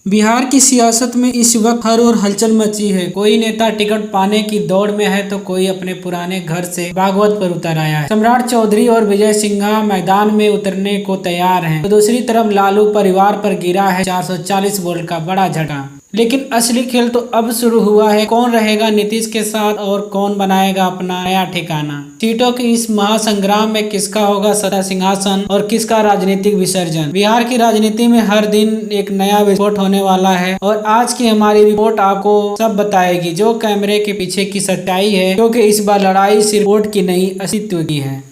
बिहार की सियासत में इस वक्त हर ओर हलचल मची है। कोई नेता टिकट पाने की दौड़ में है तो कोई अपने पुराने घर से भागवत पर उतर आया है। सम्राट चौधरी और विजय सिंघा मैदान में उतरने को तैयार हैं, तो दूसरी तरफ लालू परिवार पर गिरा है 440 वोल्ट का बड़ा झटका। लेकिन असली खेल तो अब शुरू हुआ है। कौन रहेगा नीतीश के साथ और कौन बनाएगा अपना नया ठिकाना। सीटों के इस महासंग्राम में किसका होगा सत्ता सिंहासन और किसका राजनीतिक विसर्जन। बिहार की राजनीति में हर दिन एक नया विस्फोट होने वाला है और आज की हमारी रिपोर्ट आपको सब बताएगी जो कैमरे के पीछे की सच्चाई है, क्योंकि इस बार लड़ाई सिर्फ वोट की नहीं अस्तित्व की है।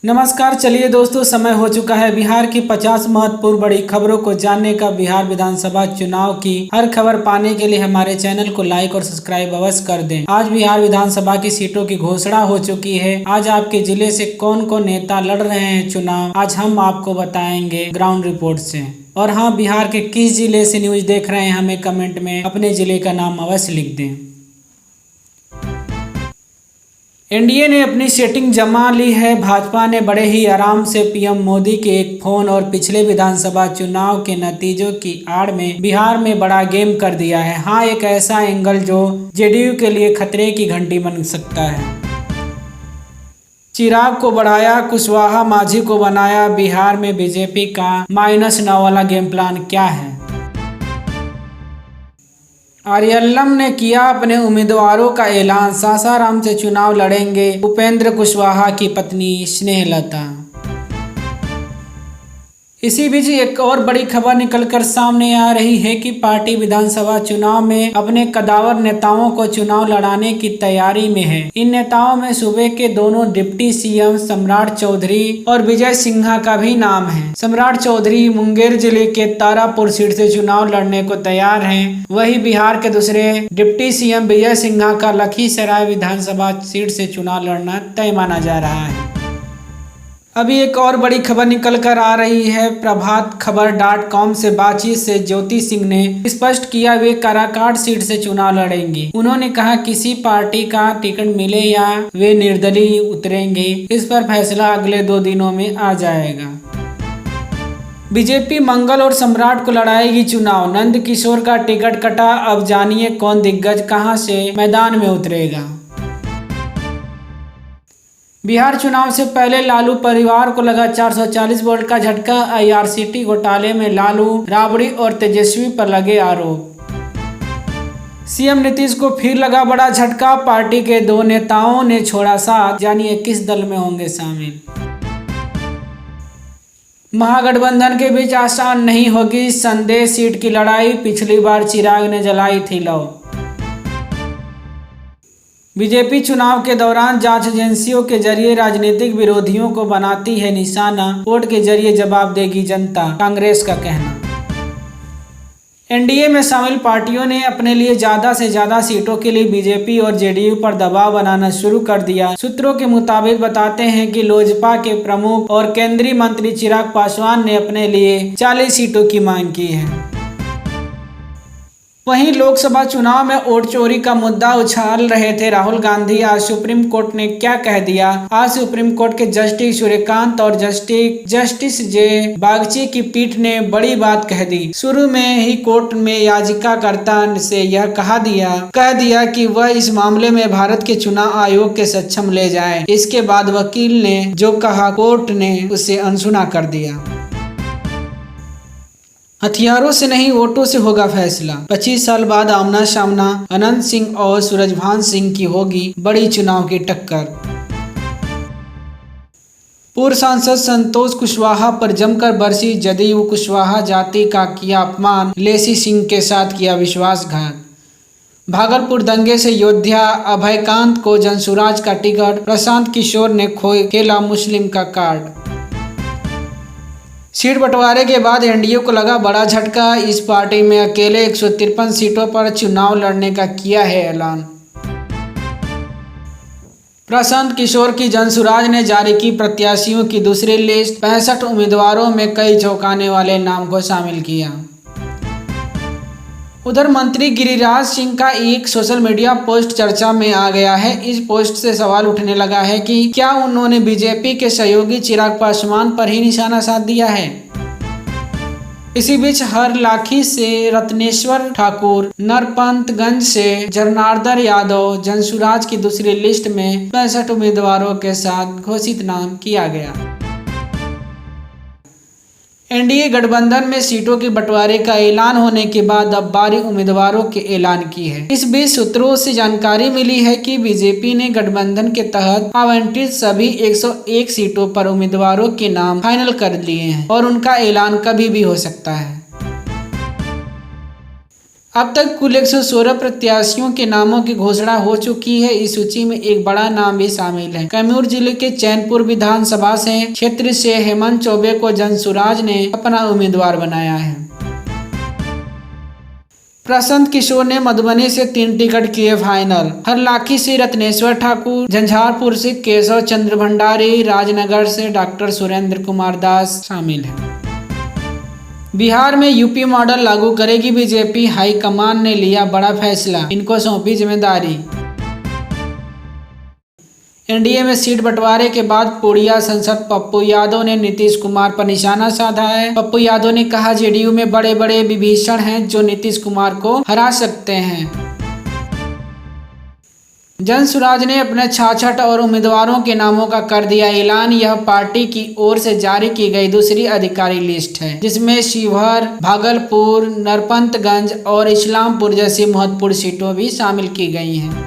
नमस्कार, चलिए दोस्तों, समय हो चुका है बिहार की 50 महत्वपूर्ण बड़ी खबरों को जानने का। बिहार विधानसभा चुनाव की हर खबर पाने के लिए हमारे चैनल को लाइक और सब्सक्राइब अवश्य कर दें। आज बिहार विधानसभा की सीटों की घोषणा हो चुकी है। आज आपके जिले से कौन कौन नेता लड़ रहे हैं चुनाव, आज हम आपको बताएंगे ग्राउंड रिपोर्ट से। और हाँ, बिहार के किस जिले से न्यूज देख रहे हैं हमें कमेंट में अपने जिले का नाम अवश्य लिख दें। एनडीए ने अपनी सेटिंग जमा ली है। भाजपा ने बड़े ही आराम से पीएम मोदी के एक फोन और पिछले विधानसभा चुनाव के नतीजों की आड़ में बिहार में बड़ा गेम कर दिया है। हाँ, एक ऐसा एंगल जो जेडीयू के लिए खतरे की घंटी बन सकता है। चिराग को बढ़ाया, कुशवाहा मांझी को बनाया। बिहार में बीजेपी का -9 वाला गेम प्लान क्या है। आर्यलम ने किया अपने उम्मीदवारों का ऐलान। सासाराम से चुनाव लड़ेंगे उपेंद्र कुशवाहा की पत्नी स्नेहलता। इसी बीच एक और बड़ी खबर निकलकर सामने आ रही है कि पार्टी विधानसभा चुनाव में अपने कदावर नेताओं को चुनाव लड़ाने की तैयारी में है। इन नेताओं में सूबे के दोनों डिप्टी सीएम सम्राट चौधरी और विजय सिंघा का भी नाम है। सम्राट चौधरी मुंगेर जिले के तारापुर सीट से चुनाव लड़ने को तैयार हैं। वहीं बिहार के दूसरे डिप्टी सीएम विजय सिंघा का लखीसराय विधानसभा सीट से चुनाव लड़ना तय माना जा रहा है। अभी एक और बड़ी खबर निकल कर आ रही है। प्रभात खबर.com से बातचीत से ज्योति सिंह ने स्पष्ट किया वे काराकाट सीट से चुनाव लड़ेंगे। उन्होंने कहा किसी पार्टी का टिकट मिले या वे निर्दलीय उतरेंगे, इस पर फैसला अगले 2 दिनों में आ जाएगा। बीजेपी मंगल और सम्राट को लड़ाएगी चुनाव। नंद किशोर का टिकट कटा, अब जानिए कौन दिग्गज कहां से मैदान में उतरेगा। बिहार चुनाव से पहले लालू परिवार को लगा 440 वोल्ट का झटका। आईआरसीटी घोटाले में लालू, राबड़ी और तेजस्वी पर लगे आरोप। सीएम नीतीश को फिर लगा बड़ा झटका। पार्टी के 2 नेताओं ने छोड़ा साथ, जानिए किस दल में होंगे शामिल। महागठबंधन के बीच आसान नहीं होगी संदेह सीट की लड़ाई। पिछली बार चिराग ने जलाई थी लौ। बीजेपी चुनाव के दौरान जांच एजेंसियों के जरिए राजनीतिक विरोधियों को बनाती है निशाना। वोट के जरिए जवाब देगी जनता, कांग्रेस का कहना। एनडीए में शामिल पार्टियों ने अपने लिए ज्यादा से ज्यादा सीटों के लिए बीजेपी और जेडीयू पर दबाव बनाना शुरू कर दिया। सूत्रों के मुताबिक बताते हैं कि लोजपा के प्रमुख और केंद्रीय मंत्री चिराग पासवान ने अपने लिए 40 सीटों की मांग की है। वहीं लोकसभा चुनाव में वोट चोरी का मुद्दा उछाल रहे थे राहुल गांधी। आज सुप्रीम कोर्ट ने क्या कह दिया। आज सुप्रीम कोर्ट के जस्टिस सूर्यकांत और जस्टिस जे बागची की पीठ ने बड़ी बात कह दी। शुरू में ही कोर्ट में याचिकाकर्ता से यह कह दिया कि वह इस मामले में भारत के चुनाव आयोग के सक्षम ले जाए। इसके बाद वकील ने जो कहा, कोर्ट ने उसे अनसुना कर दिया। हथियारों से नहीं वोटों से होगा फैसला। 25 साल बाद आमना सामना अनंत सिंह और सूरजभान सिंह की होगी बड़ी चुनाव की टक्कर। पूर्व सांसद संतोष कुशवाहा पर जमकर बरसी जदयू। कुशवाहा जाति का किया अपमान, लेसी सिंह के साथ किया विश्वासघात। भागलपुर दंगे से योद्धा अभयकांत को जनसुराज का टिकट। प्रशांत किशोर ने खेला मुस्लिम का कार्ड। सीट बंटवारे के बाद एनडीए को लगा बड़ा झटका। इस पार्टी में अकेले 153 सीटों पर चुनाव लड़ने का किया है ऐलान। प्रशांत किशोर की जनसुराज ने जारी की प्रत्याशियों की दूसरी लिस्ट। 65 उम्मीदवारों में कई चौंकाने वाले नाम को शामिल किया। उधर मंत्री गिरिराज सिंह का एक सोशल मीडिया पोस्ट चर्चा में आ गया है। इस पोस्ट से सवाल उठने लगा है कि क्या उन्होंने बीजेपी के सहयोगी चिराग पासवान पर ही निशाना साध दिया है। इसी बीच हरलाखी से रत्नेश्वर ठाकुर, नरपंतगंज से जनार्दन यादव जनसुराज की दूसरी लिस्ट में 65 उम्मीदवारों के साथ घोषित नाम किया गया। एनडीए गठबंधन में सीटों के बंटवारे का ऐलान होने के बाद अब 12 उम्मीदवारों के ऐलान की है। इस बीच सूत्रों से जानकारी मिली है कि बीजेपी ने गठबंधन के तहत आवंटित सभी 101 सीटों पर उम्मीदवारों के नाम फाइनल कर लिए हैं और उनका ऐलान कभी भी हो सकता है। अब तक कुल 116 प्रत्याशियों के नामों की घोषणा हो चुकी है। इस सूची में एक बड़ा नाम भी शामिल है। कैमूर जिले के चैनपुर विधानसभा से क्षेत्र से हेमंत चौबे को जनसुराज ने अपना उम्मीदवार बनाया है। प्रशांत किशोर ने मधुबनी से 3 टिकट किए फाइनल। हरलाखी से रत्नेश्वर ठाकुर, झंझारपुर से केशव चंद्र भंडारी, राजनगर से डॉक्टर सुरेंद्र कुमार दास शामिल हैं। बिहार में यूपी मॉडल लागू करेगी बीजेपी, हाईकमान ने लिया बड़ा फैसला, इनको सौंपी जिम्मेदारी। एनडीए में सीट बंटवारे के बाद पूर्णिया सांसद पप्पू यादव ने नीतीश कुमार पर निशाना साधा है। पप्पू यादव ने कहा, जेडीयू में बड़े बड़े विभीषण हैं जो नीतीश कुमार को हरा सकते हैं। जनसुराज ने अपने 66 और उम्मीदवारों के नामों का कर दिया ऐलान। यह पार्टी की ओर से जारी की गई दूसरी आधिकारिक लिस्ट है, जिसमें शिवहर, भागलपुर, नरपंतगंज और इस्लामपुर जैसी महत्वपूर्ण सीटों भी शामिल की गई हैं।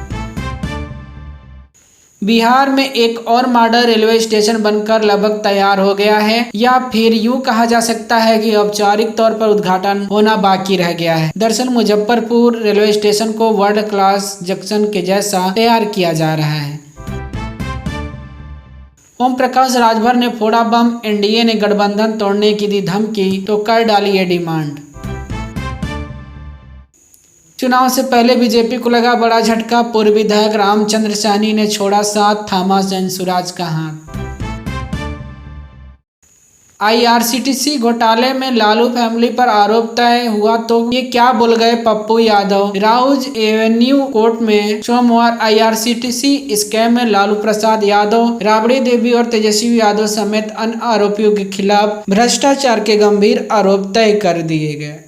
बिहार में एक और मॉडल रेलवे स्टेशन बनकर लगभग तैयार हो गया है, या फिर यूं कहा जा सकता है कि औपचारिक तौर पर उद्घाटन होना बाकी रह गया है। दरअसल मुजफ्फरपुर रेलवे स्टेशन को वर्ल्ड क्लास जंक्शन के जैसा तैयार किया जा रहा है। ओम प्रकाश राजभर ने फोड़ा बम, एनडीए ने गठबंधन तोड़ने की दी धमकी तो कर डाली ये डिमांड। चुनाव से पहले बीजेपी को लगा बड़ा झटका, पूर्व विधायक रामचंद्र सैनी ने छोड़ा साथ, थामा जनसुराज का हाथ। आईआरसीटीसी घोटाले में लालू फैमिली पर आरोप तय हुआ तो ये क्या बोल गए पप्पू यादव। राउज एवेन्यू कोर्ट में सोमवार आईआरसीटीसी स्कैम में लालू प्रसाद यादव, राबड़ी देवी और तेजस्वी यादव समेत अन्य आरोपियों के खिलाफ भ्रष्टाचार के गंभीर आरोप तय कर दिए गए।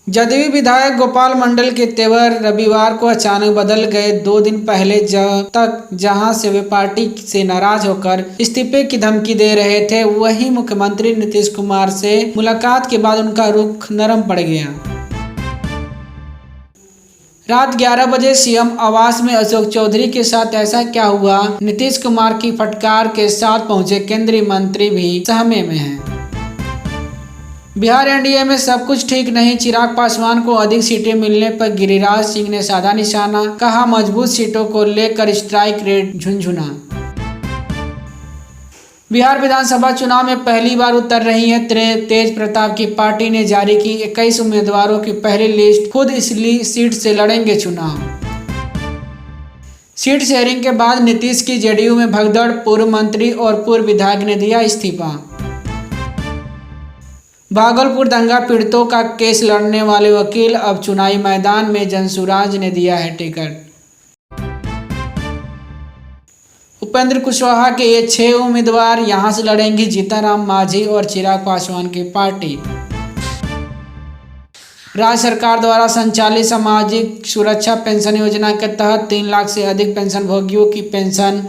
जदयू विधायक गोपाल मंडल के तेवर रविवार को अचानक बदल गए। 2 दिन पहले जहां से वे पार्टी से नाराज होकर इस्तीफे की धमकी दे रहे थे, वहीं मुख्यमंत्री नीतीश कुमार से मुलाकात के बाद उनका रुख नरम पड़ गया। रात 11 बजे सीएम आवास में अशोक चौधरी के साथ ऐसा क्या हुआ, नीतीश कुमार की फटकार के साथ पहुंचे केंद्रीय मंत्री भी सहमे में हैं। बिहार एनडीए में सब कुछ ठीक नहीं, चिराग पासवान को अधिक सीटें मिलने पर गिरिराज सिंह ने साधा निशाना, कहा मजबूत सीटों को लेकर स्ट्राइक रेट झुनझुना। बिहार विधानसभा चुनाव में पहली बार उतर रही है तेज प्रताप की पार्टी ने जारी की 21 उम्मीदवारों की पहली लिस्ट, खुद इस सीट से लड़ेंगे चुनाव। सीट शेयरिंग के बाद नीतीश की जेडीयू में भगदड़, पूर्व मंत्री और पूर्व विधायक ने दिया इस्तीफा। भागलपुर दंगा पीड़ितों का केस लड़ने वाले वकील अब चुनावी मैदान में, जनसुराज ने दिया है टिकट। उपेंद्र कुशवाहा के ये 6 उम्मीदवार यहां से लड़ेंगे जीतनराम मांझी और चिराग पासवान की पार्टी। राज्य सरकार द्वारा संचालित सामाजिक सुरक्षा पेंशन योजना के तहत 3 लाख से अधिक पेंशनभोगियों की पेंशन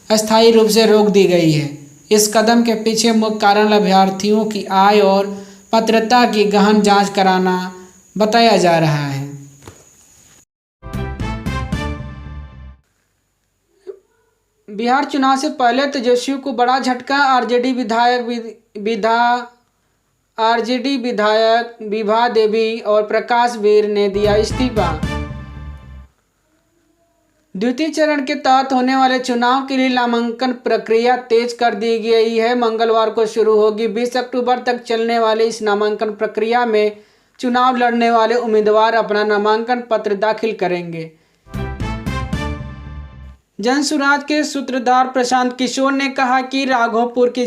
अस्थायी रूप से रोक दी गई है। इस कदम के पीछे मुख्य कारण लाभार्थियों की आय और पात्रता की गहन जांच कराना बताया जा रहा है। बिहार चुनाव से पहले तेजस्वी को बड़ा झटका, आरजेडी विधायक विभा देवी और प्रकाश वीर ने दिया इस्तीफा। द्वितीय चरण के तहत होने वाले चुनाव के लिए नामांकन प्रक्रिया तेज कर दी गई है। मंगलवार को शुरू होगी। 20 अक्टूबर तक चलने वाले इस नामांकन प्रक्रिया में चुनाव लड़ने वाले उम्मीदवार अपना नामांकन पत्र दाखिल करेंगे। जनसुराज के सूत्रधार प्रशांत किशोर ने कहा कि राघोपुर की